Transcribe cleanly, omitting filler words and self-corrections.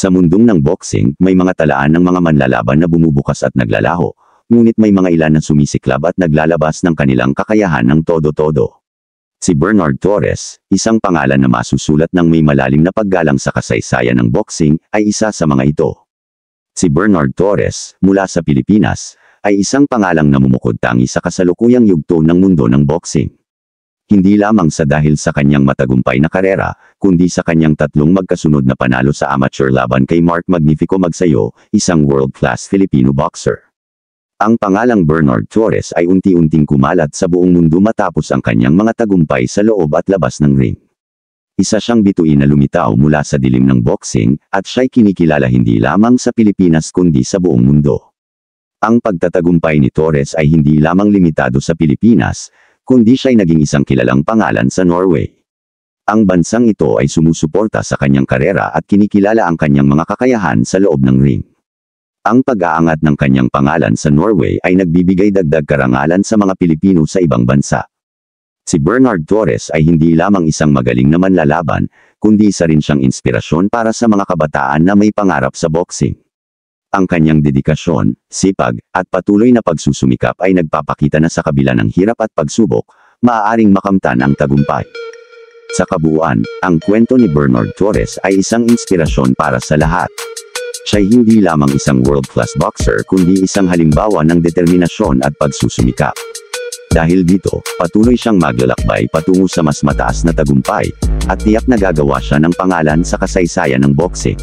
Sa mundong ng boxing, may mga talaan ng mga manlalaban na bumubukas at naglalaho, ngunit may mga ilan na sumisiklab at naglalabas ng kanilang kakayahan ng todo-todo. Si Bernard Torres, isang pangalan na masusulat ng may malalim na paggalang sa kasaysayan ng boxing, ay isa sa mga ito. Si Bernard Torres, mula sa Pilipinas, ay isang pangalang namumukod-tangi sa kasalukuyang yugto ng mundo ng boxing. Hindi lamang sa dahil sa kanyang matagumpay na karera, kundi sa kanyang 3 magkasunod na panalo sa amateur laban kay Mark Magnifico Magsayo, isang world-class Filipino boxer. Ang pangalang Bernard Torres ay unti-unting kumalat sa buong mundo matapos ang kanyang mga tagumpay sa loob at labas ng ring. Isa siyang bituin na lumitaw mula sa dilim ng boxing, at siya'y kinikilala hindi lamang sa Pilipinas kundi sa buong mundo. Ang pagtatagumpay ni Torres ay hindi lamang limitado sa Pilipinas, kundi siya'y naging isang kilalang pangalan sa Norway. Ang bansang ito ay sumusuporta sa kanyang karera at kinikilala ang kanyang mga kakayahan sa loob ng ring. Ang pag-aangat ng kanyang pangalan sa Norway ay nagbibigay dagdag karangalan sa mga Pilipino sa ibang bansa. Si Bernard Torres ay hindi lamang isang magaling na manlalaban, kundi isa rin siyang inspirasyon para sa mga kabataan na may pangarap sa boxing. Ang kanyang dedikasyon, sipag, at patuloy na pagsusumikap ay nagpapakita na sa kabila ng hirap at pagsubok, maaaring makamtan ang tagumpay. Sa kabuuan, ang kwento ni Bernard Torres ay isang inspirasyon para sa lahat. Siya'y hindi lamang isang world-class boxer kundi isang halimbawa ng determinasyon at pagsusumikap. Dahil dito, patuloy siyang maglalakbay patungo sa mas mataas na tagumpay, at tiyak na gagawa siya ng pangalan sa kasaysayan ng boxing.